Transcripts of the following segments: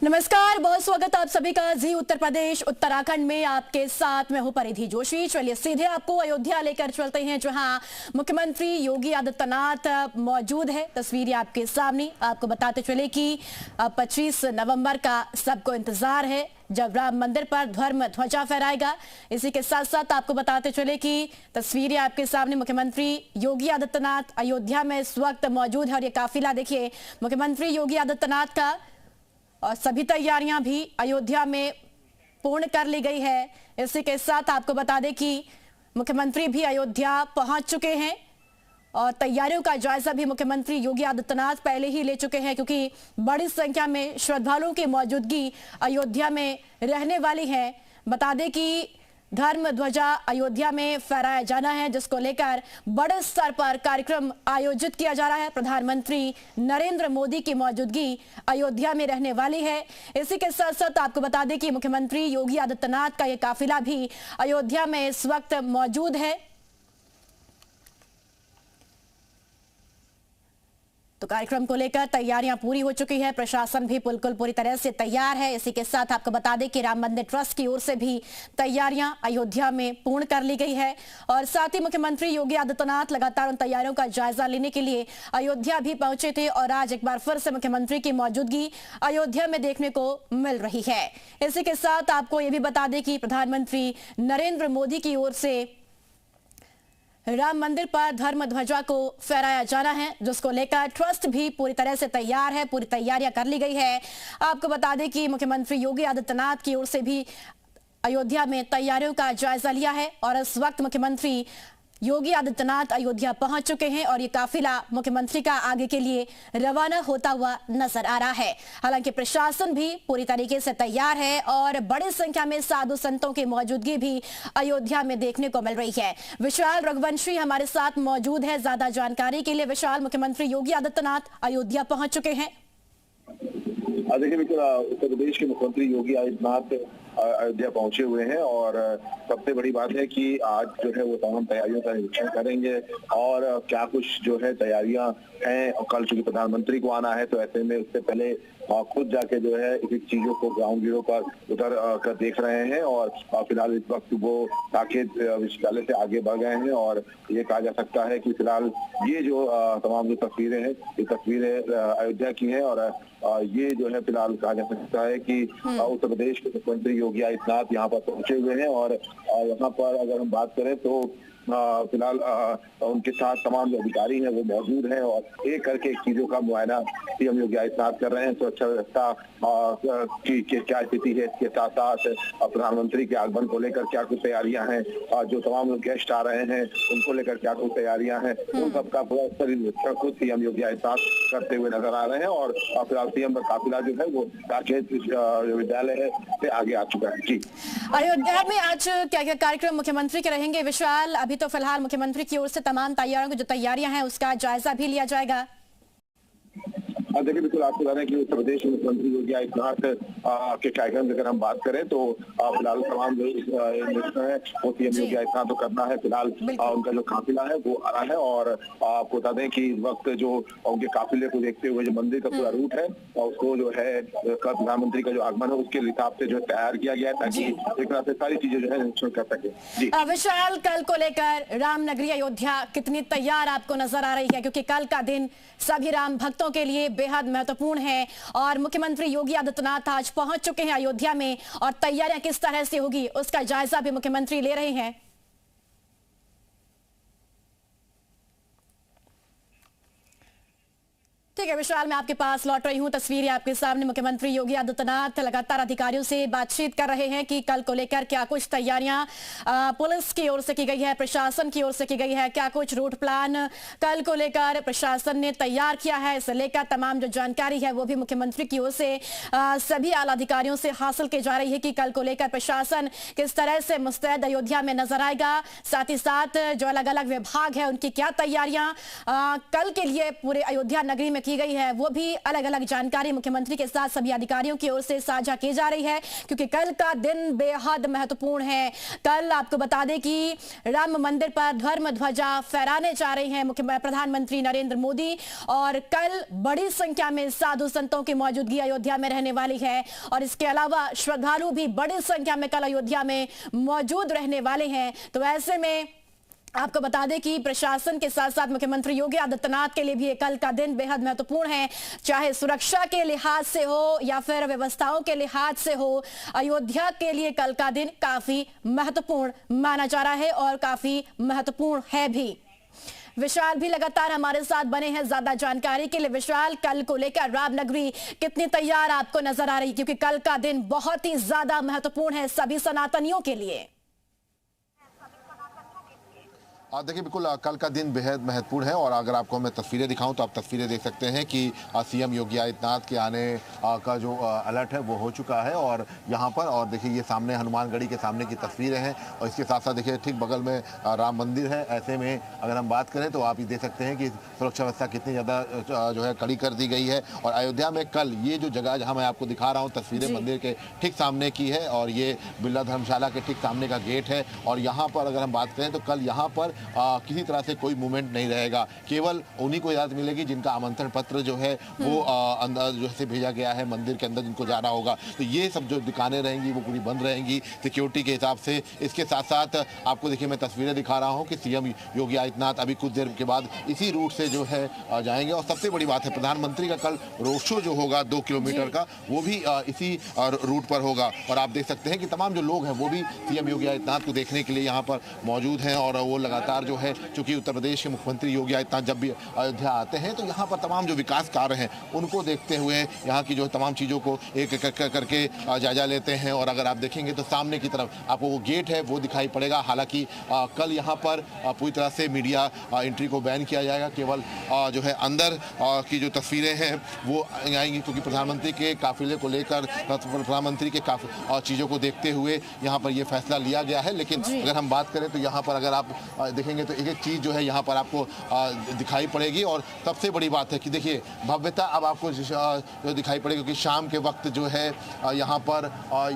नमस्कार, बहुत स्वागत आप सभी का जी उत्तर प्रदेश उत्तराखंड में। आपके साथ मैं हूं परिधि जोशी। चलिए सीधे आपको अयोध्या लेकर चलते हैं, जहां मुख्यमंत्री योगी आदित्यनाथ मौजूद है। तस्वीरें आपके सामने। आपको बताते चले कि 25 नवंबर का सबको इंतजार है, जब राम मंदिर पर धर्म ध्वजा फहराएगा। इसी के साथ साथ आपको बताते चले कि तस्वीरें आपके सामने। मुख्यमंत्री योगी आदित्यनाथ अयोध्या में इस वक्त मौजूद है और ये काफिला देखिए मुख्यमंत्री योगी आदित्यनाथ का, और सभी तैयारियां भी अयोध्या में पूर्ण कर ली गई है। इसी के साथ आपको बता दें कि मुख्यमंत्री भी अयोध्या पहुंच चुके हैं और तैयारियों का जायजा भी मुख्यमंत्री योगी आदित्यनाथ पहले ही ले चुके हैं, क्योंकि बड़ी संख्या में श्रद्धालुओं की मौजूदगी अयोध्या में रहने वाली है। बता दें कि धर्म ध्वजा अयोध्या में फहराया जाना है, जिसको लेकर बड़े स्तर पर कार्यक्रम आयोजित किया जा रहा है। प्रधानमंत्री नरेंद्र मोदी की मौजूदगी अयोध्या में रहने वाली है। इसी के साथ साथ आपको बता दें कि मुख्यमंत्री योगी आदित्यनाथ का यह काफिला भी अयोध्या में इस वक्त मौजूद है। तो कार्यक्रम को लेकर तैयारियां पूरी हो चुकी है। प्रशासन भी बिल्कुल पूरी तरह से तैयार है। इसी के साथ आपको बता दें कि राम मंदिर ट्रस्ट की ओर से भी तैयारियां अयोध्या में पूर्ण कर ली गई है। और साथ ही मुख्यमंत्री योगी आदित्यनाथ लगातार उन तैयारियों का जायजा लेने के लिए अयोध्या भी पहुंचे थे और आज एक बार फिर से मुख्यमंत्री की मौजूदगी अयोध्या में देखने को मिल रही है। इसी के साथ आपको यह भी बता दें कि प्रधानमंत्री नरेंद्र मोदी की ओर से राम मंदिर पर धर्म ध्वजा को फहराया जाना है, जिसको लेकर ट्रस्ट भी पूरी तरह से तैयार है। पूरी तैयारियां कर ली गई है। आपको बता दें कि मुख्यमंत्री योगी आदित्यनाथ की ओर से भी अयोध्या में तैयारियों का जायजा लिया है और इस वक्त मुख्यमंत्री योगी आदित्यनाथ अयोध्या पहुंच चुके हैं और ये काफिला मुख्यमंत्री का आगे के लिए रवाना होता हुआ नजर आ रहा है। हालांकि प्रशासन भी पूरी तरीके से तैयार है और बड़ी संख्या में साधु संतों की मौजूदगी भी अयोध्या में देखने को मिल रही है। विशाल रघुवंशी हमारे साथ मौजूद है ज्यादा जानकारी के लिए। विशाल, मुख्यमंत्री योगी आदित्यनाथ अयोध्या पहुंच चुके हैं। देखिए बिल्कुल, उत्तर प्रदेश के मुख्यमंत्री योगी आदित्यनाथ अयोध्या पहुंचे हुए हैं और सबसे बड़ी बात है कि आज जो है वो तमाम तैयारियों का निरीक्षण करेंगे और क्या कुछ जो है तैयारियां हैं। और कल चूंकि प्रधानमंत्री को आना है, तो ऐसे में उससे पहले खुद जाके जो है इस चीजों को ग्राउंड जीरो पर उतर कर देख रहे हैं। और फिलहाल इस वक्त वो साकेत विश्वविद्यालय से आगे बढ़ गए हैं और ये कहा जा सकता है कि फिलहाल ये जो तमाम जो तस्वीरें हैं, ये तस्वीरें अयोध्या की हैं और ये जो है फिलहाल कहा जा सकता है कि उत्तर प्रदेश के मुख्यमंत्री योगी आदित्यनाथ यहाँ पर पहुंचे हुए हैं। और यहाँ पर अगर हम बात करें तो फिलहाल उनके साथ तमाम जो अधिकारी हैं वो मौजूद हैं और एक करके एक चीजों का मुआयना सीएम योगी आदित्यनाथ कर रहे हैं। सुरक्षा व्यवस्था की क्या स्थिति है, इसके साथ साथ प्रधानमंत्री के आगमन को लेकर क्या कुछ तैयारियां हैं, जो तमाम लोग गेस्ट आ रहे हैं उनको लेकर क्या कुछ तैयारियां हैं, उन सबका पूरा स्तरीय निरीक्षण खुद सीएम योगी आदित्यनाथ करते हुए नजर आ रहे हैं। और फिलहाल सीएम का काफिला जो है वो साकेत विश्वविद्यालय है से आगे आ चुका है। जी, अयोध्या में आज क्या क्या कार्यक्रम मुख्यमंत्री के रहेंगे विशाल? अभी तो फिलहाल मुख्यमंत्री की ओर से तमाम तैयारियों की जो तैयारियां हैं उसका जायजा भी लिया जाएगा। देखिए बिल्कुल, आपको बता रहे हैं कि उत्तर प्रदेश के मुख्यमंत्री योगी आदित्यनाथ के कार्यक्रम की अगर हम बात करें तो फिलहाल तमाम जो है वो सीएम योगी आदित्यनाथ को करना है। फिलहाल उनका जो काफिला है वो आ रहा है और आपको बता दें कि इस वक्त जो उनके काफिले को देखते हुए जो मंदिर का पूरा रूट है उसको जो है प्रधानमंत्री का जो आगमन है उसके हिसाब से जो तैयार किया गया है, ताकि एक तरह से सारी चीजें जो है निरीक्षण कर सके। विशाल, कल को लेकर रामनगरी अयोध्या कितनी तैयार आपको नजर आ रही है? क्योंकि कल का दिन सभी राम भक्तों के लिए बेहद महत्वपूर्ण है और मुख्यमंत्री योगी आदित्यनाथ आज पहुंच चुके हैं अयोध्या में और तैयारियां किस तरह से होगी उसका जायजा भी मुख्यमंत्री ले रहे हैं। ठीक है विशाल, मैं आपके पास लौट रही हूं। तस्वीरें आपके सामने। मुख्यमंत्री योगी आदित्यनाथ लगातार अधिकारियों से बातचीत कर रहे हैं कि कल को लेकर क्या कुछ तैयारियां पुलिस की ओर से की गई है, प्रशासन की ओर से की गई है, क्या कुछ रूट प्लान कल को लेकर प्रशासन ने तैयार किया है, इसे लेकर तमाम जो जानकारी है वो भी मुख्यमंत्री की ओर से सभी आला अधिकारियों से हासिल की जा रही है कि कल को लेकर प्रशासन किस तरह से मुस्तैद अयोध्या में नजर आएगा। साथ ही साथ जो अलग अलग विभाग है उनकी क्या तैयारियां कल के लिए पूरे अयोध्या नगरी में की गई है वो भी अलग अलग जानकारी मुख्यमंत्री के साथ सभी अधिकारियों की ओर से साझा की जा रही है, क्योंकि कल का दिन बेहद महत्वपूर्ण है। कल आपको बता दें कि राम मंदिर पर धर्म ध्वजा फहराने जा रहे हैं प्रधानमंत्री नरेंद्र मोदी, और कल बड़ी संख्या में साधु संतों की मौजूदगी अयोध्या में रहने वाली है, और इसके अलावा श्रद्धालु भी बड़ी संख्या में कल अयोध्या में मौजूद रहने वाले हैं। तो ऐसे में आपको बता दें कि प्रशासन के साथ साथ मुख्यमंत्री योगी आदित्यनाथ के लिए भी ये कल का दिन बेहद महत्वपूर्ण है, चाहे सुरक्षा के लिहाज से हो या फिर व्यवस्थाओं के लिहाज से हो। अयोध्या के लिए कल का दिन काफी महत्वपूर्ण माना जा रहा है और काफी महत्वपूर्ण है भी। विशाल भी लगातार हमारे साथ बने हैं ज्यादा जानकारी के लिए। विशाल, कल को लेकर रामनगरी कितनी तैयार आपको नजर आ रही, क्योंकि कल का दिन बहुत ही ज्यादा महत्वपूर्ण है सभी सनातनियों के लिए। देखिए, बिल्कुल कल का दिन बेहद महत्वपूर्ण है, और अगर आपको मैं तस्वीरें दिखाऊं तो आप तस्वीरें देख सकते हैं कि सीएम योगी आदित्यनाथ के आने का जो अलर्ट है वो हो चुका है। और यहाँ पर, और देखिए ये सामने हनुमानगढ़ी के सामने की तस्वीरें हैं, और इसके साथ साथ देखिए ठीक बगल में राम मंदिर है। ऐसे में अगर हम बात करें तो आप ये देख सकते हैं कि सुरक्षा व्यवस्था कितनी ज़्यादा जो है कड़ी कर दी गई है। और अयोध्या में कल ये जो जगह जहाँ मैं आपको दिखा रहा हूँ तस्वीरें मंदिर के ठीक सामने की है, और ये बिरला धर्मशाला के ठीक सामने का गेट है। और यहाँ पर अगर हम बात करें तो कल यहाँ पर किसी तरह से कोई मूवमेंट नहीं रहेगा, केवल उन्हीं को इजाजत मिलेगी जिनका आमंत्रण पत्र जो है वो अंदर जो है भेजा गया है मंदिर के अंदर, जिनको जाना होगा। तो ये सब जो दुकानें रहेंगी वो पूरी बंद रहेंगी सिक्योरिटी के हिसाब से। इसके साथ साथ आपको देखिए मैं तस्वीरें दिखा रहा हूँ कि सीएम योगी आदित्यनाथ अभी कुछ देर के बाद इसी रूट से जो है जाएंगे। और सबसे बड़ी बात है, प्रधानमंत्री का कल रोड शो जो होगा 2 किलोमीटर का, वो भी इसी रूट पर होगा। और आप देख सकते हैं कि तमाम जो लोग हैं वो भी सीएम योगी आदित्यनाथ को देखने के लिए यहाँ पर मौजूद हैं। और वो लगातार जो है, चूंकि उत्तर प्रदेश के मुख्यमंत्री योगी आदित्यनाथ जब भी अयोध्या आते हैं तो यहाँ पर तमाम जो विकास कार्य हैं उनको देखते हुए यहाँ की जो तमाम चीज़ों को एक करके जायजा लेते हैं। और अगर आप देखेंगे तो सामने की तरफ आपको वो गेट है वो दिखाई पड़ेगा। हालांकि कल यहाँ पर पूरी तरह से मीडिया एंट्री को बैन किया जाएगा, केवल जो है अंदर की जो तस्वीरें हैं वो आएंगी, क्योंकि प्रधानमंत्री के काफिले को लेकर, प्रधानमंत्री के चीज़ों को देखते हुए यहाँ पर ये फैसला लिया गया है। लेकिन अगर हम बात करें तो यहाँ पर अगर आप देखेंगे तो एक एक चीज़ जो है यहाँ पर आपको दिखाई पड़ेगी। और सबसे बड़ी बात है कि देखिए भव्यता अब आपको जो दिखाई पड़ेगी, क्योंकि शाम के वक्त जो है यहाँ पर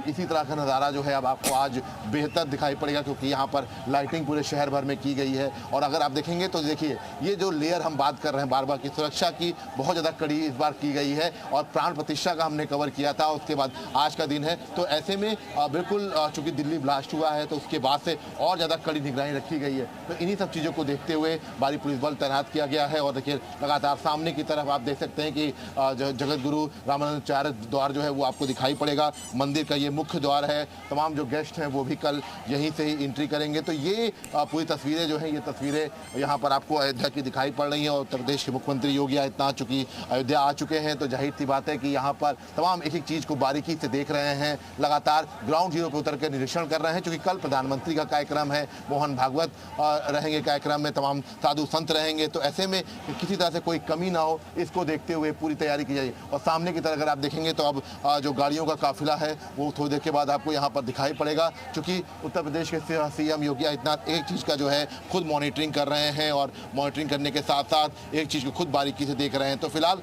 इसी तरह का नज़ारा जो है अब आपको आज बेहतर दिखाई पड़ेगा, क्योंकि यहाँ पर लाइटिंग पूरे शहर भर में की गई है। और अगर आप देखेंगे तो देखिए ये जो लेयर हम बात कर रहे हैं बार बार की, सुरक्षा की बहुत ज़्यादा कड़ी इस बार की गई है। और प्राण प्रतिष्ठा का हमने कवर किया था, उसके बाद आज का दिन है, तो ऐसे में बिल्कुल चूँकि दिल्ली ब्लास्ट हुआ है तो उसके बाद से और ज़्यादा कड़ी निगरानी रखी गई है। तो इन्हीं सब चीज़ों को देखते हुए भारी पुलिस बल तैनात किया गया है। और देखिए लगातार सामने की तरफ आप देख सकते हैं कि जगत गुरु रामानंदाचार्य द्वार जो है वो आपको दिखाई पड़ेगा। मंदिर का ये मुख्य द्वार है, तमाम जो गेस्ट हैं वो भी कल यहीं से ही एंट्री करेंगे। तो ये पूरी तस्वीरें जो हैं, ये तस्वीरें यहाँ पर आपको अयोध्या की दिखाई पड़ रही हैं। और उत्तर प्रदेश के मुख्यमंत्री योगी आदित्यनाथ चूंकि अयोध्या आ चुके हैं तो जाहिर सी बात है कि यहाँ पर तमाम एक एक चीज़ को बारीकी से देख रहे हैं, लगातार ग्राउंड जीरो पर उतर कर निरीक्षण कर रहे हैं। क्योंकि कल प्रधानमंत्री का कार्यक्रम है, मोहन भागवत रहेंगे कार्यक्रम में, तमाम साधु संत रहेंगे। तो ऐसे में किसी तरह से कोई कमी ना हो, इसको देखते हुए पूरी तैयारी की जाए। और सामने की तरफ अगर आप देखेंगे तो अब जो गाड़ियों का काफिला है वो थोड़ी देर के बाद आपको यहाँ पर दिखाई पड़ेगा, क्योंकि उत्तर प्रदेश के सीएम योगी आदित्यनाथ एक चीज़ का जो है खुद मॉनिटरिंग कर रहे हैं, और मॉनिटरिंग करने के साथ साथ एक चीज़ को खुद बारीकी से देख रहे हैं। तो फिलहाल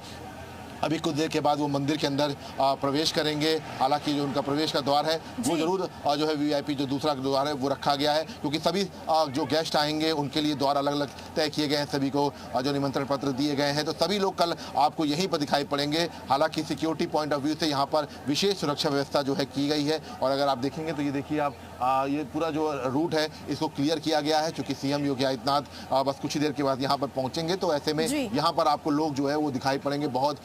अभी कुछ देर के बाद वो मंदिर के अंदर प्रवेश करेंगे। हालांकि जो उनका प्रवेश का द्वार है वो जरूर जो है वीआईपी जो दूसरा द्वार है वो रखा गया है, क्योंकि सभी जो गेस्ट आएंगे उनके लिए द्वार अलग अलग तय किए गए हैं, सभी को जो निमंत्रण पत्र दिए गए हैं। तो सभी लोग कल आपको यहीं पर दिखाई पड़ेंगे। हालांकि सिक्योरिटी पॉइंट ऑफ व्यू से यहाँ पर विशेष सुरक्षा व्यवस्था जो है की गई है। और अगर आप देखेंगे तो ये देखिए आप ये पूरा जो रूट है इसको क्लियर किया गया है, क्योंकि सीएम योगी आदित्यनाथ बस कुछ ही देर के बाद यहाँ पर पहुँचेंगे। तो ऐसे में यहाँ पर आपको लोग जो है वो दिखाई पड़ेंगे, बहुत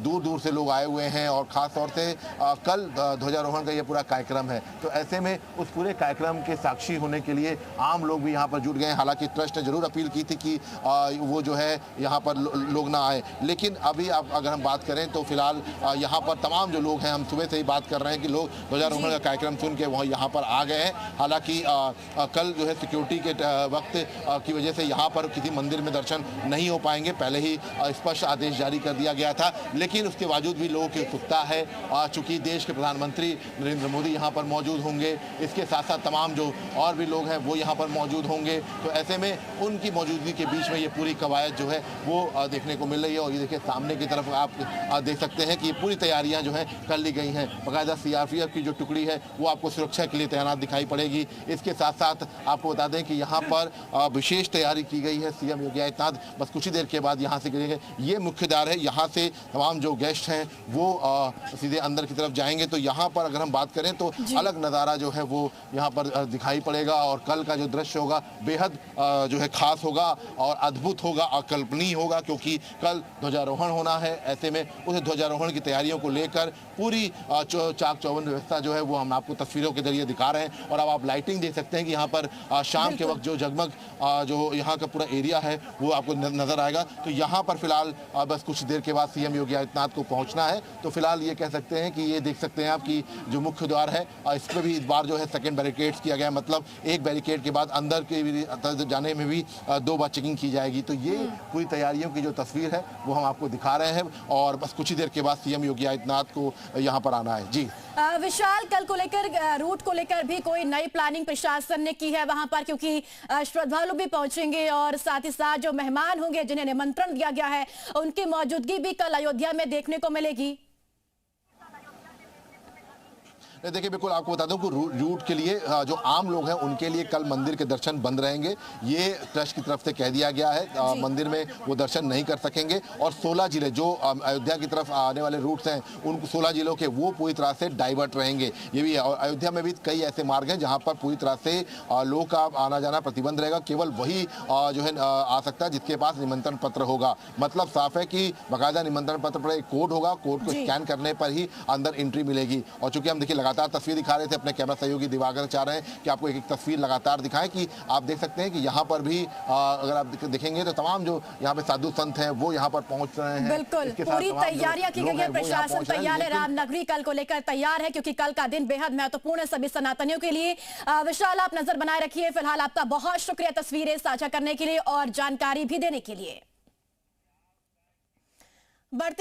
दूर दूर से लोग आए हुए हैं। और ख़ास तौर से कल ध्वजारोहण का ये पूरा कार्यक्रम है, तो ऐसे में उस पूरे कार्यक्रम के साक्षी होने के लिए आम लोग भी यहाँ पर जुट गए हैं। हालांकि ट्रस्ट ने जरूर अपील की थी कि वो जो है यहाँ पर लोग ना आए, लेकिन अभी आप अगर हम बात करें तो फिलहाल यहाँ पर तमाम जो लोग हैं, हम सुबह से ही बात कर रहे हैं कि लोग ध्वजारोहण का कार्यक्रम सुन के वहाँ यहाँ पर आ गए हैं। हालांकि कल जो है सिक्योरिटी के वक्त की वजह से यहाँ पर किसी मंदिर में दर्शन नहीं हो पाएंगे, पहले ही स्पष्ट आदेश जारी कर दिया गया था। लेकिन उसके बावजूद भी लोगों की उत्सुकता है। चूंकि देश के प्रधानमंत्री नरेंद्र मोदी यहाँ पर मौजूद होंगे, इसके साथ साथ तमाम जो और भी लोग हैं वो यहाँ पर मौजूद होंगे, तो ऐसे में उनकी मौजूदगी के बीच में ये पूरी कवायद जो है वो देखने को मिल रही है। और ये देखिए सामने की तरफ आप देख सकते हैं कि ये पूरी तैयारियां जो है कर ली गई हैं। बाकायदा सीआरपीएफ की जो टुकड़ी है वो आपको सुरक्षा के लिए तैनात दिखाई पड़ेगी। इसके साथ साथ आपको बता दें कि यहाँ पर विशेष तैयारी की गई है। सीएम योगी आदित्यनाथ बस कुछ ही देर के बाद यहाँ से गिरेंगे। ये मुख्य द्वार है, यहाँ से तमाम जो गेस्ट हैं वो सीधे अंदर की तरफ जाएंगे। तो यहाँ पर अगर हम बात करें तो अलग नज़ारा जो है वो यहाँ पर दिखाई पड़ेगा और कल का जो दृश्य होगा बेहद जो है खास होगा और अद्भुत होगा, अकल्पनीय होगा, क्योंकि कल ध्वजारोहण होना है। ऐसे में उस ध्वजारोहण की तैयारियों को लेकर पूरी चाक चौबंद व्यवस्था जो है वो हम आपको तस्वीरों के जरिए दिखा रहे हैं। और अब आप लाइटिंग देख सकते हैं कि यहाँ पर शाम के वक्त जो जगमग जो यहाँ का पूरा एरिया है वो आपको नजर आएगा। तो यहाँ पर फिलहाल बस कुछ देर के बाद सीएम योगी आदित्यनाथ को पहुँचना है। तो फिलहाल ये कह सकते हैं कि ये देख सकते हैं आप कि जो मुख्य द्वार है इस पर भी इस बार जो है सेकंड बैरिकेड्स किया गया, मतलब एक बैरिकेड के बाद अंदर के जाने में भी 2 बार चेकिंग की जाएगी। तो ये पूरी तैयारियों की जो तस्वीर है वो हम आपको दिखा रहे हैं और बस कुछ ही देर के बाद सीएम योगी आदित्यनाथ को यहाँ पर आना है। जी विशाल, कल को लेकर रूट को लेकर भी कोई नई प्लानिंग प्रशासन ने की है वहां पर, क्योंकि श्रद्धालु भी पहुंचेंगे और साथ ही साथ जो मेहमान होंगे जिन्हें निमंत्रण दिया गया है उनकी मौजूदगी भी कल अयोध्या में देखने को मिलेगी। देखिए बिल्कुल आपको बता दूं कि रूट के लिए जो आम लोग हैं उनके लिए कल मंदिर के दर्शन बंद रहेंगे। ये ट्रस्ट की तरफ से कह दिया गया है, मंदिर में वो दर्शन नहीं कर सकेंगे। और 16 जिले जो अयोध्या की तरफ आने वाले रूट्स हैं उन 16 जिलों के वो पूरी तरह से डाइवर्ट रहेंगे। ये भी है। और अयोध्या में भी कई ऐसे मार्ग हैं जहाँ पर पूरी तरह से लोगों का आना जाना प्रतिबंध रहेगा। केवल वही जो है आ सकता है जिसके पास निमंत्रण पत्र होगा। मतलब साफ है कि बाकायदा निमंत्रण पत्र पर एक कोड होगा, कोड को स्कैन करने पर ही अंदर एंट्री मिलेगी। और चूंकि हम देखिए लगातार तस्वीर दिखा रहे थे, अपने कैमरा सहयोगी दिवाकर चाह रहे हैं कि आपको एक तस्वीर लगातार दिखाएं कि आप देख सकते हैं कि यहाँ पर भी अगर आप देखेंगे तो तमाम जो यहाँ पे साधु संत हैं वो यहाँ पर पहुंच रहे हैं। बिल्कुल पूरी तैयारियां की गई है, प्रशासन तैयार है, रामनगरी कल को लेकर तैयार है, क्योंकि कल का दिन बेहद महत्वपूर्ण है सभी सनातनियों के लिए। विशाल, आप नजर बनाए रखिए। फिलहाल आपका बहुत शुक्रिया तस्वीरें साझा करने के लिए और जानकारी भी देने के लिए। बढ़ती